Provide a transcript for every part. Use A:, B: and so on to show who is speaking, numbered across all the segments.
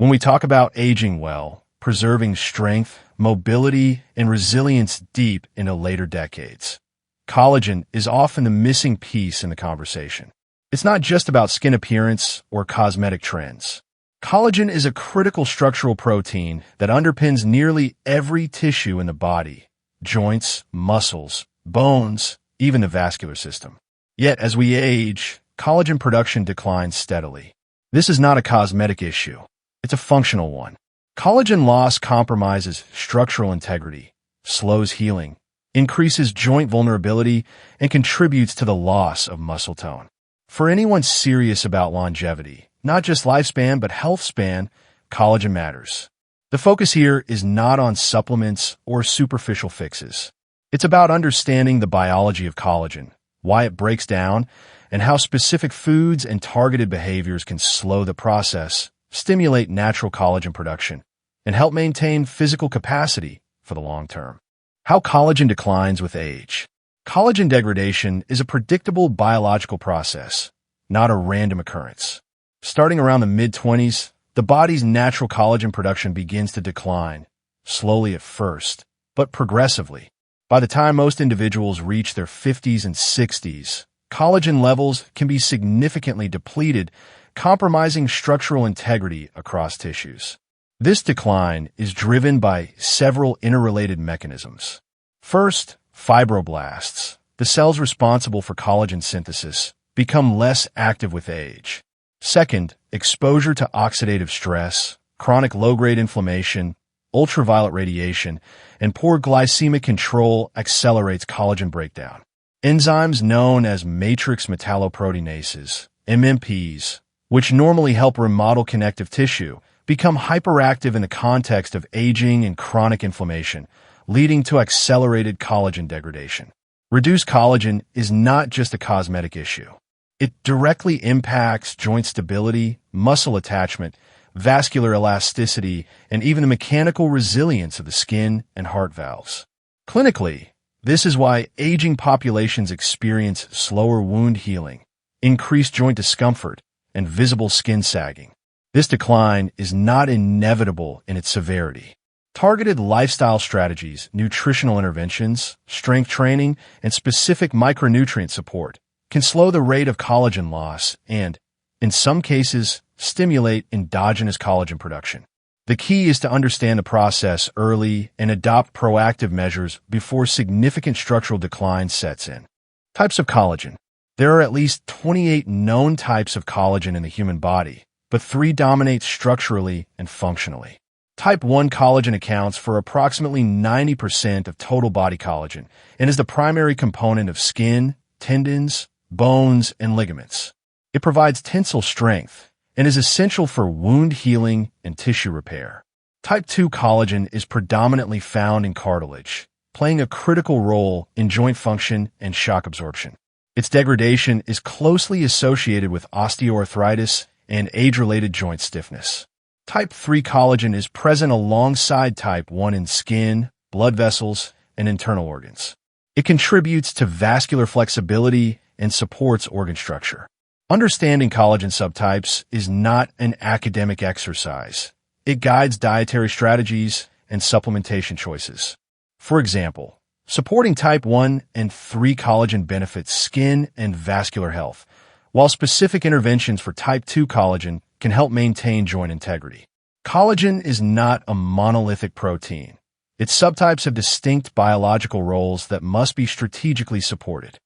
A: When we talk about aging well, preserving strength, mobility, and resilience deep into later decades, collagen is often the missing piece in the conversation. It's not just about skin appearance or cosmetic trends. Collagen is a critical structural protein that underpins nearly every tissue in the body: joints, muscles, bones, even the vascular system. Yet, as we age, collagen production declines steadily. This is not a cosmetic issue. It's a functional one. Collagen loss compromises structural integrity, slows healing, increases joint vulnerability, and contributes to the loss of muscle tone. For anyone serious about longevity, not just lifespan but health span, collagen matters. The focus here is not on supplements or superficial fixes. It's about understanding the biology of collagen, why it breaks down, and how specific foods and targeted behaviors can slow the process, stimulate natural collagen production, and help maintain physical capacity for the long term. How collagen declines with age. Collagen degradation is a predictable biological process, not a random occurrence. Starting around the mid-20s, the body's natural collagen production begins to decline, slowly at first, but progressively. By the time most individuals reach their 50s and 60s, collagen levels can be significantly depleted, compromising structural integrity across tissues. This decline is driven by several interrelated mechanisms. First, fibroblasts, the cells responsible for collagen synthesis, become less active with age. Second, exposure to oxidative stress, chronic low-grade inflammation, ultraviolet radiation, and poor glycemic control accelerates collagen breakdown. Enzymes known as matrix metalloproteinases, MMPs, which normally help remodel connective tissue, become hyperactive in the context of aging and chronic inflammation, leading to accelerated collagen degradation. Reduced collagen is not just a cosmetic issue. It directly impacts joint stability, muscle attachment, vascular elasticity, and even the mechanical resilience of the skin and heart valves. Clinically, this is why aging populations experience slower wound healing, increased joint discomfort, and visible skin sagging. This decline is not inevitable in its severity. Targeted lifestyle strategies, nutritional interventions, strength training, and specific micronutrient support can slow the rate of collagen loss and, in some cases, stimulate endogenous collagen production. The key is to understand the process early and adopt proactive measures before significant structural decline sets in. Types of collagen. There are at least 28 known types of collagen in the human body, but 3 dominate structurally and functionally. Type 1 collagen accounts for approximately 90% of total body collagen and is the primary component of skin, tendons, bones, and ligaments. It provides tensile strength and is essential for wound healing and tissue repair. Type 2 collagen is predominantly found in cartilage, playing a critical role in joint function and shock absorption. Its degradation is closely associated with osteoarthritis and age-related joint stiffness. Type 3 collagen is present alongside Type 1 in skin, blood vessels, and internal organs. It contributes to vascular flexibility and supports organ structure. Understanding collagen subtypes is not an academic exercise. It guides dietary strategies and supplementation choices. For example, supporting Type 1 and 3 collagen benefits skin and vascular health, while specific interventions for Type 2 collagen can help maintain joint integrity. Collagen is not a monolithic protein. Its subtypes have distinct biological roles that must be strategically supported.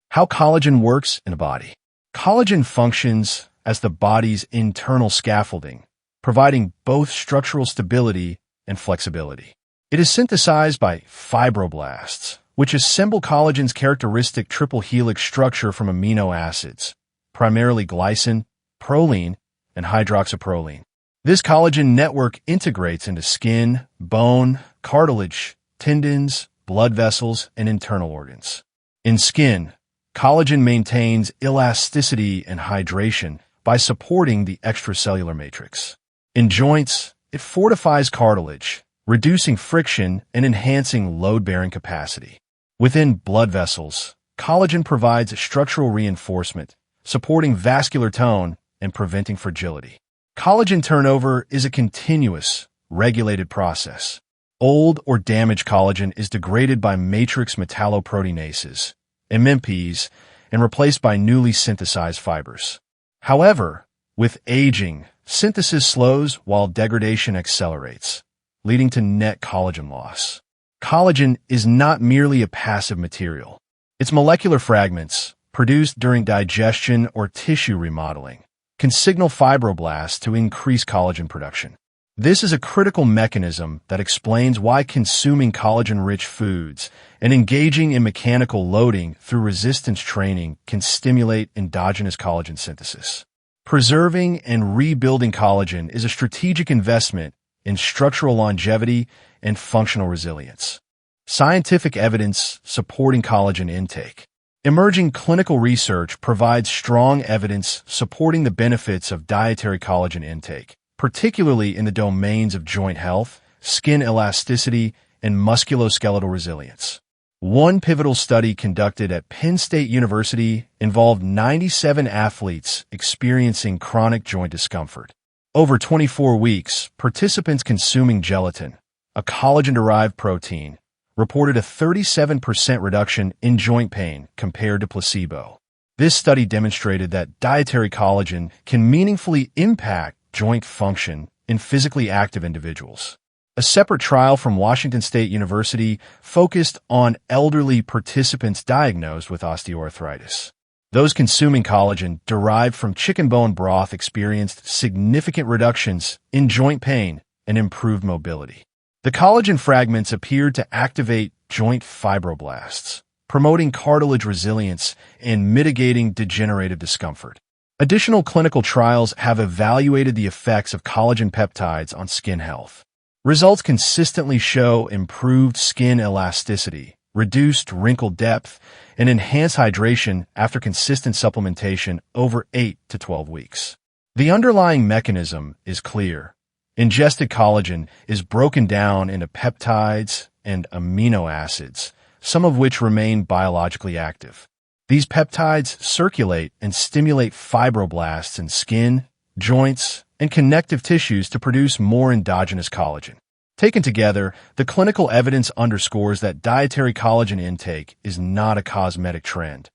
A: How collagen works in the body. Collagen functions as the body's internal scaffolding, providing both structural stability and flexibility. It is synthesized by fibroblasts, which assemble collagen's characteristic triple helix structure from amino acids, primarily glycine, proline, and hydroxyproline. This collagen network integrates into skin, bone, cartilage, tendons, blood vessels, and internal organs. In skin, collagen maintains elasticity and hydration by supporting the extracellular matrix. In joints, it fortifies cartilage, reducing friction and enhancing load-bearing capacity. Within blood vessels, collagen provides structural reinforcement, supporting vascular tone and preventing fragility. Collagen turnover is a continuous, regulated process. Old or damaged collagen is degraded by matrix metalloproteinases, MMPs, and replaced by newly synthesized fibers. However, with aging, synthesis slows while degradation accelerates, leading to net collagen loss. Collagen is not merely a passive material. Its molecular fragments, produced during digestion or tissue remodeling, can signal fibroblasts to increase collagen production. This is a critical mechanism that explains why consuming collagen-rich foods and engaging in mechanical loading through resistance training can stimulate endogenous collagen synthesis. Preserving and rebuilding collagen is a strategic investment in structural longevity and functional resilience. Scientific evidence supporting collagen intake. Emerging clinical research provides strong evidence supporting the benefits of dietary collagen intake, particularly in the domains of joint health, skin elasticity, and musculoskeletal resilience. One pivotal study conducted at Penn State University involved 97 athletes experiencing chronic joint discomfort. Over 24 weeks, participants consuming gelatin, a collagen-derived protein, reported a 37% reduction in joint pain compared to placebo. This study demonstrated that dietary collagen can meaningfully impact joint function in physically active individuals. A separate trial from Washington State University focused on elderly participants diagnosed with osteoarthritis. Those consuming collagen derived from chicken bone broth experienced significant reductions in joint pain and improved mobility. The collagen fragments appeared to activate joint fibroblasts, promoting cartilage resilience and mitigating degenerative discomfort. Additional clinical trials have evaluated the effects of collagen peptides on skin health. Results consistently show improved skin elasticity, reduced wrinkle depth, and enhanced hydration after consistent supplementation over 8 to 12 weeks. The underlying mechanism is clear. Ingested collagen is broken down into peptides and amino acids, some of which remain biologically active. These peptides circulate and stimulate fibroblasts in skin, joints, and connective tissues to produce more endogenous collagen. Taken together, the clinical evidence underscores that dietary collagen intake is not a cosmetic trend.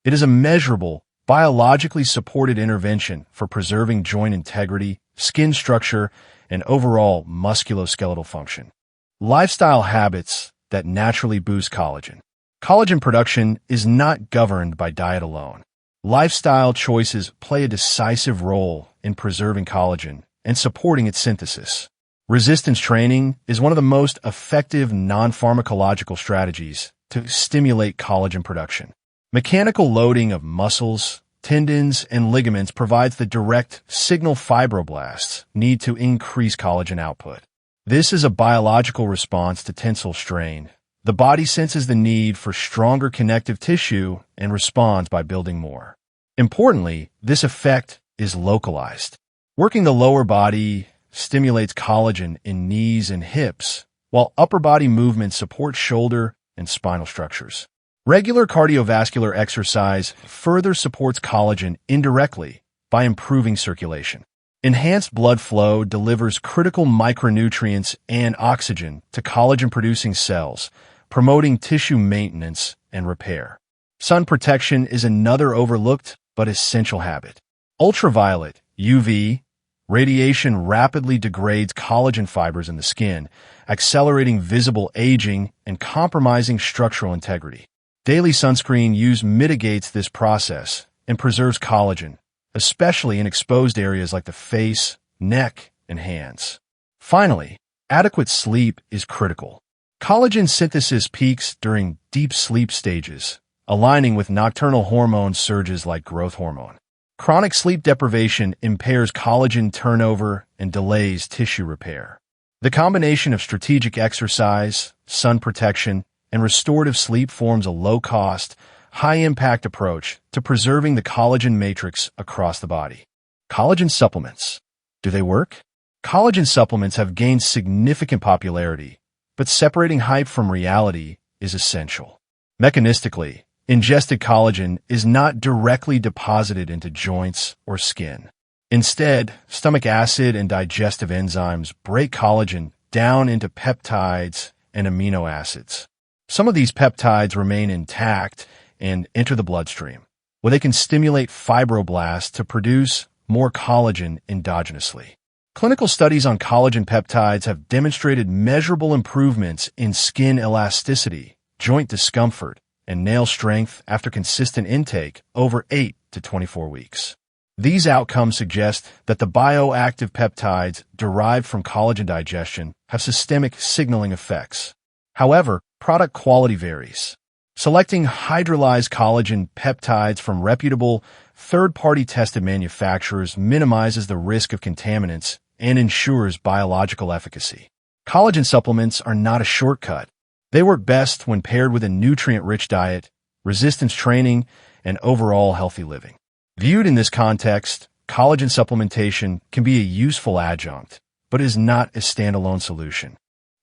A: It is a measurable, biologically supported intervention for preserving joint integrity, skin structure, and overall musculoskeletal function. Lifestyle habits that naturally boost collagen. Collagen production is not governed by diet alone. Lifestyle choices play a decisive role in preserving collagen and supporting its synthesis. Resistance training is one of the most effective non-pharmacological strategies to stimulate collagen production. Mechanical loading of muscles, tendons, and ligaments provides the direct signal fibroblasts need to increase collagen output. This is a biological response to tensile strain. The body senses the need for stronger connective tissue and responds by building more. Importantly, this effect is localized. Working the lower body stimulates collagen in knees and hips, while upper body movements support shoulder and spinal structures. Regular cardiovascular exercise further supports collagen indirectly by improving circulation. Enhanced blood flow delivers critical micronutrients and oxygen to collagen-producing cells, promoting tissue maintenance and repair. Sun protection is another overlooked but essential habit. Ultraviolet, UV, radiation rapidly degrades collagen fibers in the skin, accelerating visible aging and compromising structural integrity. Daily sunscreen use mitigates this process and preserves collagen, especially in exposed areas like the face, neck, and hands. Finally, adequate sleep is critical. Collagen synthesis peaks during deep sleep stages, aligning with nocturnal hormone surges like growth hormone. Chronic sleep deprivation impairs collagen turnover and delays tissue repair. The combination of strategic exercise, sun protection, and restorative sleep forms a low-cost, high-impact approach to preserving the collagen matrix across the body. Collagen supplements. Do they work? Collagen supplements have gained significant popularity, but separating hype from reality is essential. Mechanistically, ingested collagen is not directly deposited into joints or skin. Instead, stomach acid and digestive enzymes break collagen down into peptides and amino acids. Some of these peptides remain intact and enter the bloodstream, where they can stimulate fibroblasts to produce more collagen endogenously. Clinical studies on collagen peptides have demonstrated measurable improvements in skin elasticity, joint discomfort, and nail strength after consistent intake over 8 to 24 weeks. These outcomes suggest that the bioactive peptides derived from collagen digestion have systemic signaling effects. However, product quality varies. Selecting hydrolyzed collagen peptides from reputable, third-party tested manufacturers minimizes the risk of contaminants and ensures biological efficacy. Collagen supplements are not a shortcut. They work best when paired with a nutrient-rich diet, resistance training, and overall healthy living. Viewed in this context, collagen supplementation can be a useful adjunct, but is not a standalone solution.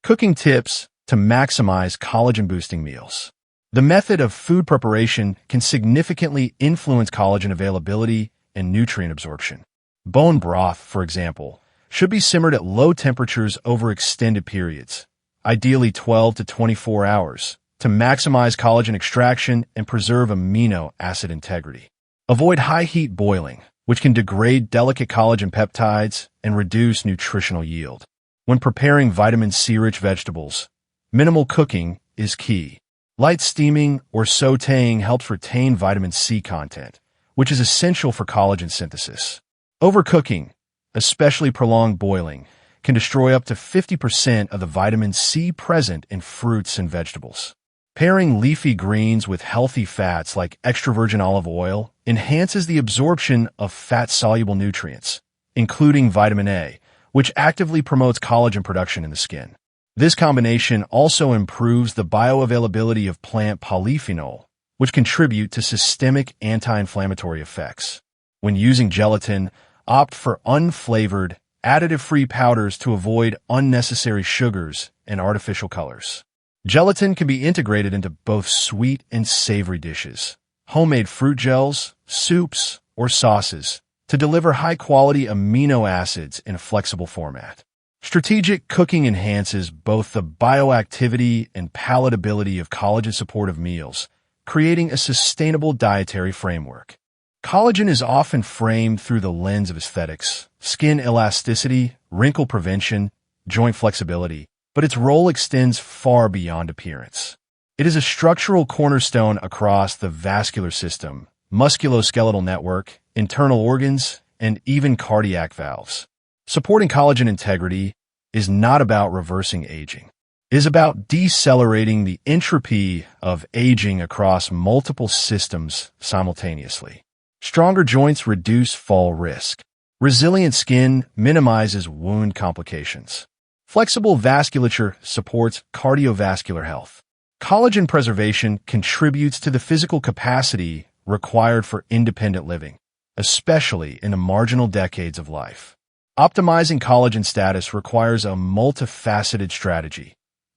A: Cooking tips to maximize collagen-boosting meals. The method of food preparation can significantly influence collagen availability and nutrient absorption. Bone broth, for example, should be simmered at low temperatures over extended periods, ideally 12 to 24 hours, to maximize collagen extraction and preserve amino acid integrity. Avoid high-heat boiling, which can degrade delicate collagen peptides and reduce nutritional yield. When preparing vitamin C-rich vegetables, minimal cooking is key. Light steaming or sautéing helps retain vitamin C content, which is essential for collagen synthesis. Overcooking, especially prolonged boiling, can destroy up to 50% of the vitamin C present in fruits and vegetables. Pairing leafy greens with healthy fats like extra virgin olive oil enhances the absorption of fat-soluble nutrients, including vitamin A, which actively promotes collagen production in the skin. This combination also improves the bioavailability of plant polyphenol, which contribute to systemic anti-inflammatory effects. When using gelatin, opt for unflavored, additive-free powders to avoid unnecessary sugars and artificial colors. Gelatin can be integrated into both sweet and savory dishes, homemade fruit gels, soups, or sauces to deliver high-quality amino acids in a flexible format. Strategic cooking enhances both the bioactivity and palatability of collagen-supportive meals, creating a sustainable dietary framework. Collagen is often framed through the lens of aesthetics, skin elasticity, wrinkle prevention, joint flexibility, but its role extends far beyond appearance. It is a structural cornerstone across the vascular system, musculoskeletal network, internal organs, and even cardiac valves. Supporting collagen integrity is not about reversing aging. It is about decelerating the entropy of aging across multiple systems simultaneously. Stronger joints reduce fall risk. Resilient skin minimizes wound complications. Flexible vasculature supports cardiovascular health. Collagen preservation contributes to the physical capacity required for independent living, especially in the marginal decades of life. Optimizing collagen status requires a multifaceted strategy.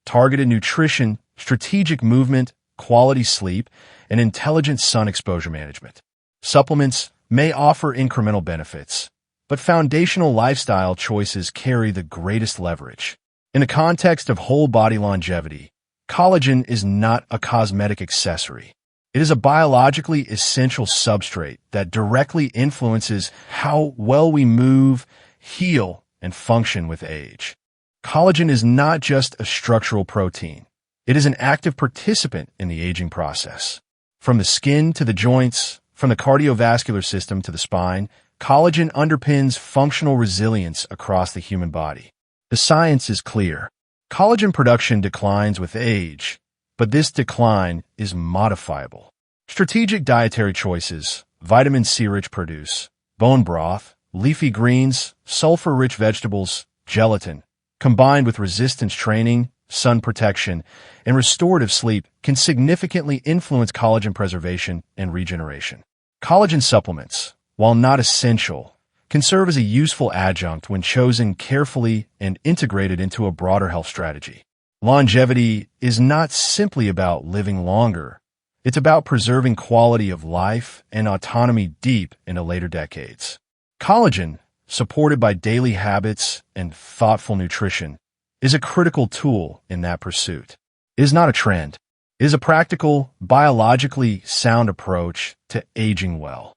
A: Targeted nutrition, strategic movement, quality sleep, and intelligent sun exposure management. Supplements may offer incremental benefits, but foundational lifestyle choices carry the greatest leverage. In the context of whole-body longevity, collagen is not a cosmetic accessory. It is a biologically essential substrate that directly influences how well we move, heal, and function with age. Collagen is not just a structural protein. It is an active participant in the aging process. From the skin to the joints, from the cardiovascular system to the spine, collagen underpins functional resilience across the human body. The science is clear. Collagen production declines with age, but this decline is modifiable. Strategic dietary choices, vitamin C-rich produce, bone broth, leafy greens, sulfur-rich vegetables, gelatin, combined with resistance training, sun protection, and restorative sleep can significantly influence collagen preservation and regeneration. Collagen supplements, while not essential, can serve as a useful adjunct when chosen carefully and integrated into a broader health strategy. Longevity is not simply about living longer. It's about preserving quality of life and autonomy deep into later decades. Collagen, supported by daily habits and thoughtful nutrition, is a critical tool in that pursuit. It is not a trend. It is a practical, biologically sound approach to aging well.